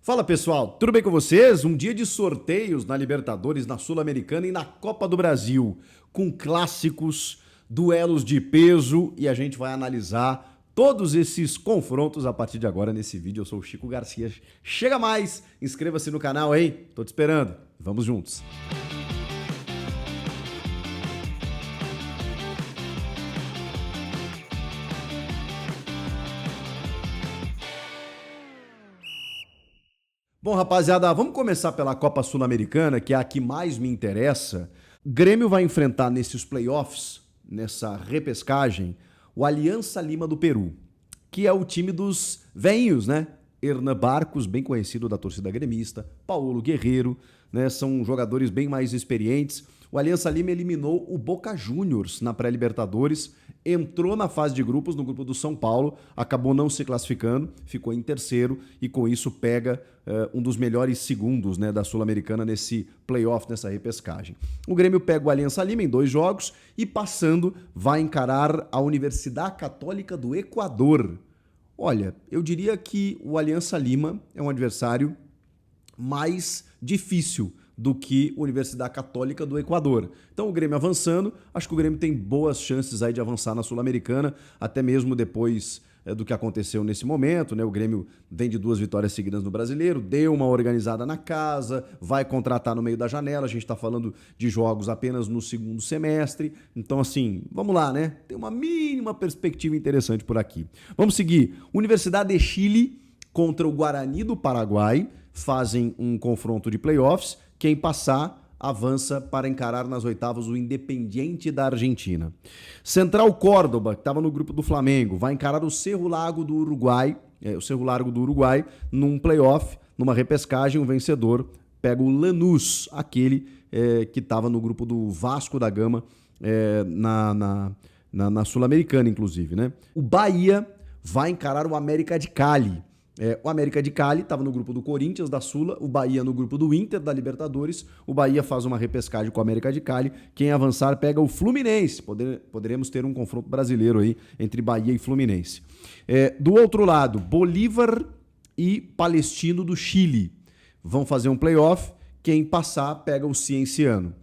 Fala pessoal, tudo bem com vocês? Um dia de sorteios na Libertadores, na Sul-Americana e na Copa do Brasil, com clássicos, duelos de peso e a gente vai analisar todos esses confrontos a partir de agora nesse vídeo. Eu sou o Chico Garcia. Chega mais, inscreva-se no canal aí, tô te esperando. Vamos juntos. Bom, rapaziada, vamos começar pela Copa Sul-Americana, que é a que mais me interessa. Grêmio vai enfrentar nesses playoffs, nessa repescagem, o Aliança Lima do Peru, que é o time dos veinhos, né? Hernan Barcos, bem conhecido da torcida gremista, Paulo Guerreiro, né? São jogadores bem mais experientes. O Aliança Lima eliminou o Boca Juniors na pré-Libertadores, entrou na fase de grupos, no grupo do São Paulo, acabou não se classificando, ficou em terceiro e com isso pega um dos melhores segundos, né, da Sul-Americana nesse playoff, nessa repescagem. O Grêmio pega o Aliança Lima em 2 jogos e passando vai encarar a Universidade Católica do Equador. Olha, eu diria que o Aliança Lima é um adversário mais difícil do que a Universidade Católica do Equador. Então o Grêmio avançando, acho que o Grêmio tem boas chances aí de avançar na Sul-Americana, até mesmo depois do que aconteceu nesse momento, né? O Grêmio vem de 2 vitórias seguidas no Brasileiro, deu uma organizada na casa, vai contratar no meio da janela, a gente está falando de jogos apenas no segundo semestre, então assim, vamos lá, né? Tem uma mínima perspectiva interessante por aqui. Vamos seguir, Universidade de Chile contra o Guarani do Paraguai, fazem um confronto de playoffs. Quem passar, avança para encarar nas oitavas o Independiente da Argentina. Central Córdoba, que estava no grupo do Flamengo, vai encarar o Cerro Largo do Uruguai, num playoff, numa repescagem, o vencedor pega o Lanús, aquele que estava no grupo do Vasco da Gama, na Sul-Americana, inclusive, né? O Bahia vai encarar o América de Cali. O América de Cali estava no grupo do Corinthians, da Sula, o Bahia no grupo do Inter, da Libertadores. O Bahia faz uma repescagem com o América de Cali. Quem avançar pega o Fluminense. Poderemos ter um confronto brasileiro aí entre Bahia e Fluminense. Do outro lado, Bolívar e Palestino do Chile vão fazer um playoff. Quem passar pega o Cienciano.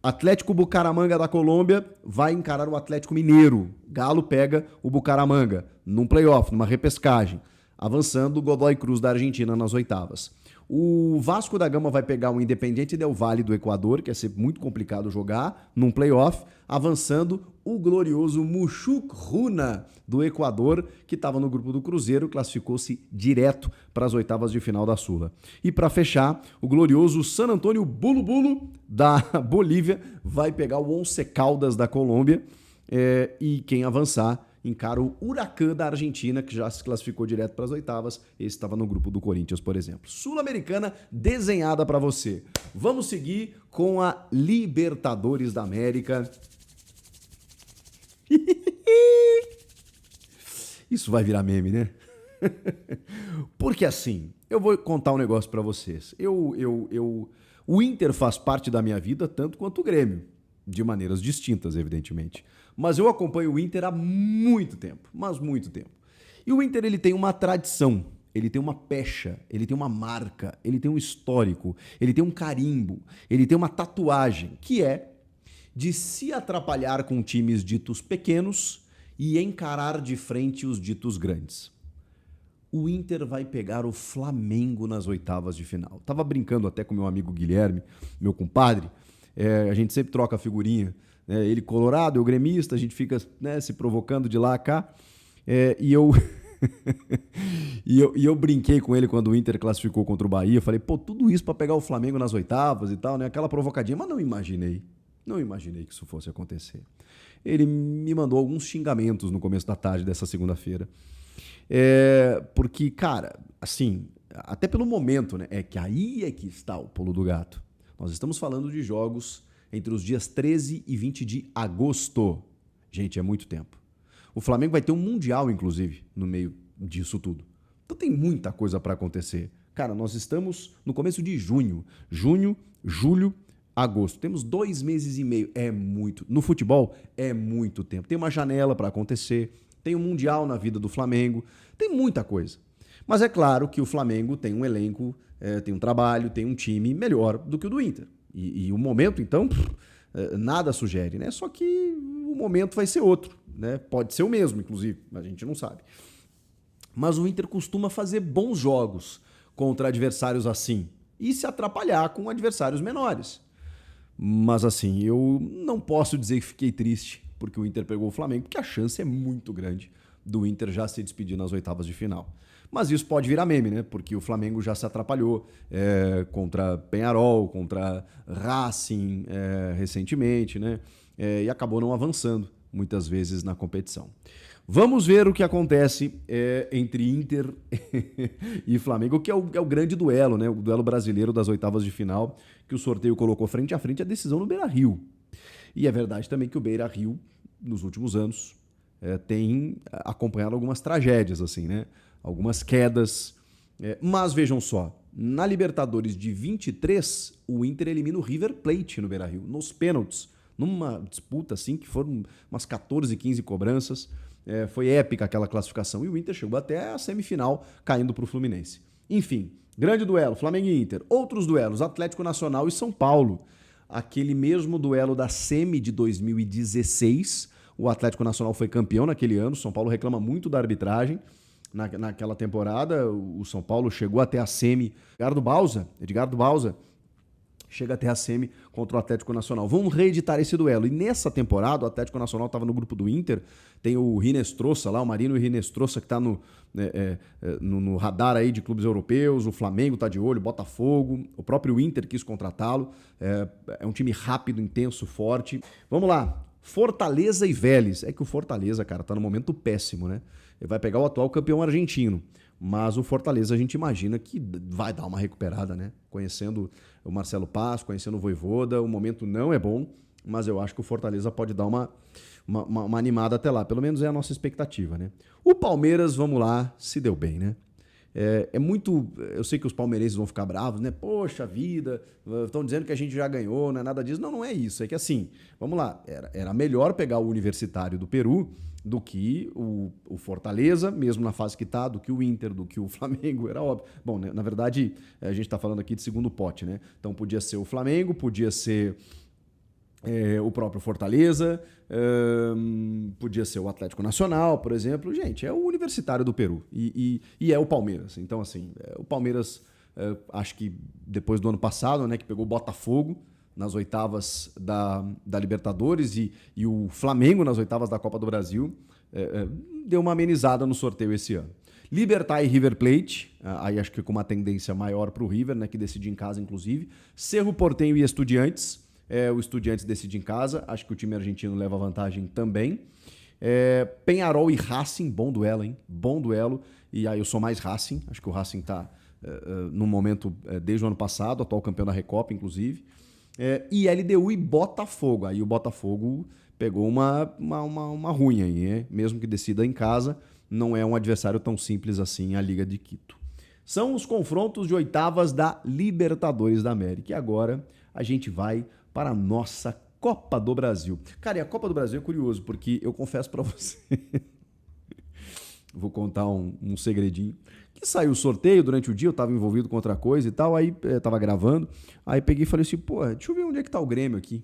Atlético Bucaramanga da Colômbia vai encarar o Atlético Mineiro. Galo pega o Bucaramanga num playoff, numa repescagem. Avançando o Godoy Cruz da Argentina nas oitavas. O Vasco da Gama vai pegar o Independiente del Valle do Equador, que é ser muito complicado jogar, num playoff. Avançando o glorioso Muxuc Runa do Equador, que estava no grupo do Cruzeiro, classificou-se direto para as oitavas de final da Sula. E para fechar, o glorioso San Antonio Bulu Bulu da Bolívia vai pegar o Once Caldas da Colômbia. E quem avançar encara o Huracán da Argentina, que já se classificou direto para as oitavas. Esse estava no grupo do Corinthians, por exemplo. Sul-Americana desenhada para você. Vamos seguir com a Libertadores da América. Isso vai virar meme, né? Porque assim, eu vou contar um negócio para vocês. O Inter faz parte da minha vida tanto quanto o Grêmio. De maneiras distintas, evidentemente. Mas eu acompanho o Inter há muito tempo, mas muito tempo. E o Inter ele tem uma tradição, ele tem uma pecha, ele tem uma marca, ele tem um histórico, ele tem um carimbo, ele tem uma tatuagem, que é de se atrapalhar com times ditos pequenos e encarar de frente os ditos grandes. O Inter vai pegar o Flamengo nas oitavas de final. Tava brincando até com meu amigo Guilherme, meu compadre. A gente sempre troca figurinha, né? Ele colorado, eu gremista, a gente fica, né, se provocando de lá a cá. E eu brinquei com ele quando o Inter classificou contra o Bahia. Falei, pô, tudo isso para pegar o Flamengo nas oitavas e tal, né? Aquela provocadinha, mas não imaginei que isso fosse acontecer. Ele me mandou alguns xingamentos no começo da tarde dessa segunda-feira. Porque, cara, assim, até pelo momento, né? É que aí é que está o pulo do gato. Nós estamos falando de jogos entre os dias 13 e 20 de agosto. Gente, é muito tempo. O Flamengo vai ter um Mundial, inclusive, no meio disso tudo. Então tem muita coisa para acontecer. Cara, nós estamos no começo de junho. Junho, julho, agosto. Temos 2 meses e meio. É muito. No futebol, é muito tempo. Tem uma janela para acontecer. Tem um Mundial na vida do Flamengo. Tem muita coisa. Mas é claro que o Flamengo tem um elenco, tem um trabalho, tem um time melhor do que o do Inter. E o momento, então, nada sugere, né? Só que o momento vai ser outro, né? Pode ser o mesmo, inclusive, a gente não sabe. Mas o Inter costuma fazer bons jogos contra adversários assim e se atrapalhar com adversários menores. Mas assim, eu não posso dizer que fiquei triste porque o Inter pegou o Flamengo, porque a chance é muito grande do Inter já se despedir nas oitavas de final. Mas isso pode virar meme, né? Porque o Flamengo já se atrapalhou contra Peñarol, contra Racing recentemente, né? E acabou não avançando muitas vezes na competição. Vamos ver o que acontece entre Inter e Flamengo, que é o grande duelo, né? O duelo brasileiro das oitavas de final, que o sorteio colocou frente a frente a decisão no Beira-Rio. E é verdade também que o Beira-Rio, nos últimos anos, tem acompanhado algumas tragédias, assim, né? Algumas quedas. Mas vejam só, na Libertadores de 23, o Inter elimina o River Plate no Beira-Rio, nos pênaltis, numa disputa assim, que foram umas 14, 15 cobranças. Foi épica aquela classificação e o Inter chegou até a semifinal, caindo para o Fluminense. Enfim, grande duelo, Flamengo e Inter. Outros duelos, Atlético Nacional e São Paulo. Aquele mesmo duelo da semi de 2016. O Atlético Nacional foi campeão naquele ano. São Paulo reclama muito da arbitragem. Naquela temporada, o São Paulo chegou até a semi. Edgardo Bausa chega até a semi contra o Atlético Nacional. Vamos reeditar esse duelo. E nessa temporada, o Atlético Nacional estava no grupo do Inter. Tem o Rinestrosa lá, o Marino Rinestrosa, que está no radar aí de clubes europeus. O Flamengo está de olho, Botafogo. O próprio Inter quis contratá-lo. É um time rápido, intenso, forte. Vamos lá. Fortaleza e Vélez. É que o Fortaleza, cara, tá num momento péssimo, né? Ele vai pegar o atual campeão argentino. Mas o Fortaleza a gente imagina que vai dar uma recuperada, né? Conhecendo o Marcelo Paz, conhecendo o Vojvoda, o momento não é bom, mas eu acho que o Fortaleza pode dar uma animada até lá. Pelo menos é a nossa expectativa, né? O Palmeiras, vamos lá, se deu bem, né? Muito... Eu sei que os palmeirenses vão ficar bravos, né? Poxa vida, estão dizendo que a gente já ganhou, não é nada disso. Não, não é isso. É que assim, vamos lá, era melhor pegar o Universitário do Peru do que o Fortaleza, mesmo na fase que tá, do que o Inter, do que o Flamengo, era óbvio. Bom, né, na verdade, a gente tá falando aqui de segundo pote, né? Então podia ser o Flamengo, podia ser o próprio Fortaleza, podia ser o Atlético Nacional, por exemplo. Gente, é o Universitário do Peru e é o Palmeiras. Então, assim, o Palmeiras, acho que depois do ano passado, né, que pegou o Botafogo nas oitavas da Libertadores e o Flamengo nas oitavas da Copa do Brasil, deu uma amenizada no sorteio esse ano. Libertad e River Plate, aí acho que com uma tendência maior para o River, né, que decide em casa, inclusive. Cerro Porteño e Estudiantes. O Estudiantes decide em casa, acho que o time argentino leva vantagem também. Peñarol e Racing, bom duelo, hein? Bom duelo. E aí eu sou mais Racing, acho que o Racing está num momento desde o ano passado, atual campeão da Recopa, inclusive. E LDU e Botafogo. Aí o Botafogo pegou uma ruim aí, né? Mesmo que decida em casa, não é um adversário tão simples assim a Liga de Quito. São os confrontos de oitavas da Libertadores da América. E agora a gente vai para a nossa Copa do Brasil. Cara, e a Copa do Brasil é curioso, porque eu confesso para você... Vou contar um segredinho. Que saiu o sorteio durante o dia, eu estava envolvido com outra coisa e tal, aí estava gravando, aí peguei e falei assim, pô, deixa eu ver onde é que tá o Grêmio aqui.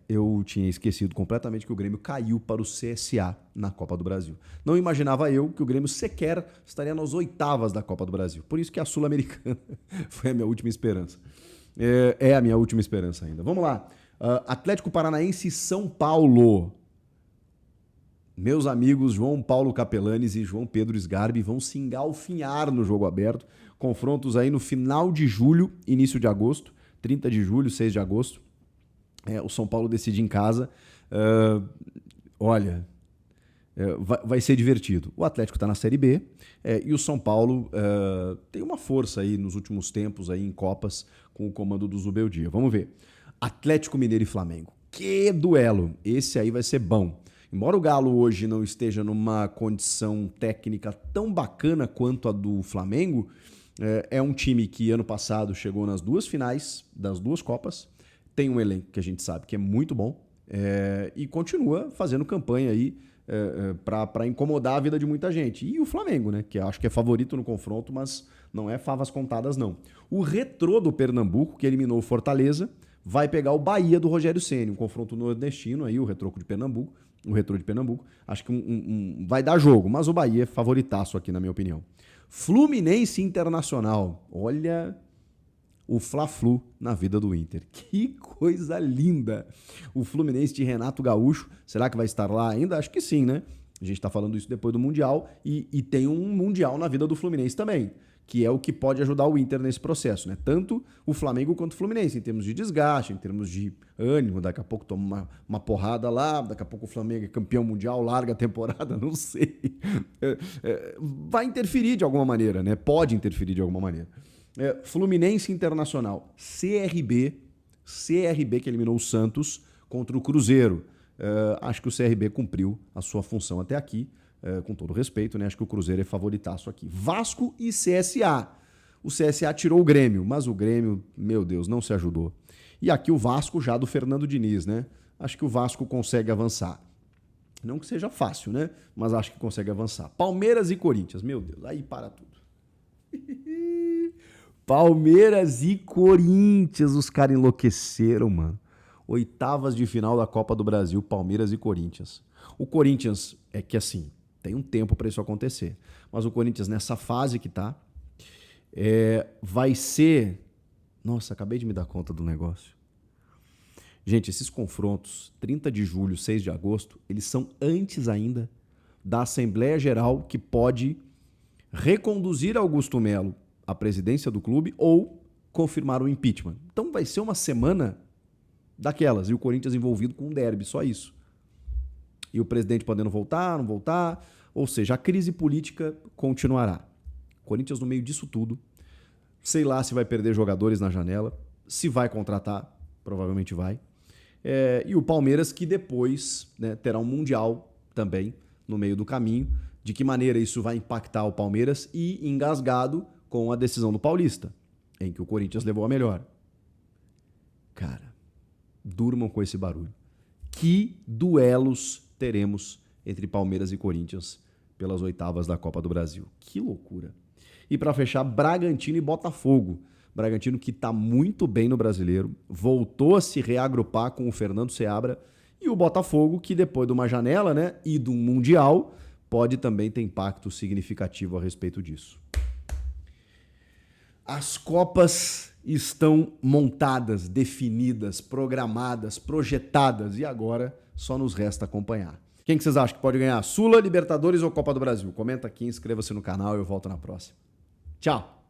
Eu tinha esquecido completamente que o Grêmio caiu para o CSA na Copa do Brasil. Não imaginava eu que o Grêmio sequer estaria nas oitavas da Copa do Brasil. Por isso que a Sul-Americana foi a minha última esperança. É a minha última esperança ainda. Vamos lá. Atlético Paranaense e São Paulo. Meus amigos João Paulo Capelanes e João Pedro Sgarbi vão se engalfinhar no jogo aberto. Confrontos aí no final de julho, início de agosto. 30 de julho, 6 de agosto. O São Paulo decide em casa. Olha, vai ser divertido. O Atlético está na Série B e o São Paulo tem uma força aí nos últimos tempos aí em Copas com o comando do Zubeldia. Vamos ver. Atlético Mineiro e Flamengo. Que duelo! Esse aí vai ser bom. Embora o Galo hoje não esteja numa condição técnica tão bacana quanto a do Flamengo, é um time que ano passado chegou nas duas finais das duas Copas, tem um elenco que a gente sabe que é muito bom e continua fazendo campanha aí para incomodar a vida de muita gente. E o Flamengo, né? Que acho que é favorito no confronto, mas não é favas contadas, não. O Retrô do Pernambuco, que eliminou o Fortaleza, vai pegar o Bahia do Rogério Ceni, um confronto nordestino aí, o Retrô de Pernambuco. Acho que vai dar jogo, mas o Bahia é favoritaço aqui, na minha opinião. Fluminense Internacional. Olha o Fla-Flu na vida do Inter. Que coisa linda! O Fluminense de Renato Gaúcho, será que vai estar lá ainda? Acho que sim, né? A gente está falando isso depois do Mundial e tem um Mundial na vida do Fluminense também, que é o que pode ajudar o Inter nesse processo, né? Tanto o Flamengo quanto o Fluminense, em termos de desgaste, em termos de ânimo, daqui a pouco toma uma porrada lá, daqui a pouco o Flamengo é campeão mundial, larga a temporada, não sei. Vai interferir de alguma maneira, né? Pode interferir de alguma maneira. Fluminense Internacional, CRB que eliminou o Santos contra o Cruzeiro. Acho que o CRB cumpriu a sua função até aqui, com todo respeito, né? Acho que o Cruzeiro é favoritaço aqui. Vasco e CSA. O CSA tirou o Grêmio, mas o Grêmio, meu Deus, não se ajudou. E aqui o Vasco já do Fernando Diniz, né? Acho que o Vasco consegue avançar. Não que seja fácil, né? Mas acho que consegue avançar. Palmeiras e Corinthians, meu Deus, aí para tudo. Palmeiras e Corinthians, os caras enlouqueceram, mano. Oitavas de final da Copa do Brasil, Palmeiras e Corinthians. O Corinthians é que assim, tem um tempo para isso acontecer. Mas o Corinthians nessa fase que tá, vai ser... Nossa, acabei de me dar conta do negócio. Gente, esses confrontos, 30 de julho, 6 de agosto, eles são antes ainda da Assembleia Geral que pode reconduzir Augusto Melo à presidência do clube ou confirmar o impeachment. Então vai ser uma semana daquelas, e o Corinthians envolvido com um derby, só isso. E o presidente podendo voltar, não voltar, ou seja, a crise política continuará. Corinthians no meio disso tudo, sei lá se vai perder jogadores na janela, se vai contratar, provavelmente vai. E o Palmeiras que depois, né, terá um Mundial também no meio do caminho. De que maneira isso vai impactar o Palmeiras e engasgado com a decisão do Paulista, em que o Corinthians levou a melhor. Cara, durmam com esse barulho. Que duelos teremos entre Palmeiras e Corinthians pelas oitavas da Copa do Brasil. Que loucura. E para fechar, Bragantino e Botafogo. Bragantino que está muito bem no Brasileiro, voltou a se reagrupar com o Fernando Seabra, e o Botafogo que depois de uma janela, né, e de um Mundial, pode também ter impacto significativo a respeito disso. As Copas estão montadas, definidas, programadas, projetadas e agora só nos resta acompanhar. Quem que vocês acham que pode ganhar? Sula, Libertadores ou Copa do Brasil? Comenta aqui, inscreva-se no canal e eu volto na próxima. Tchau!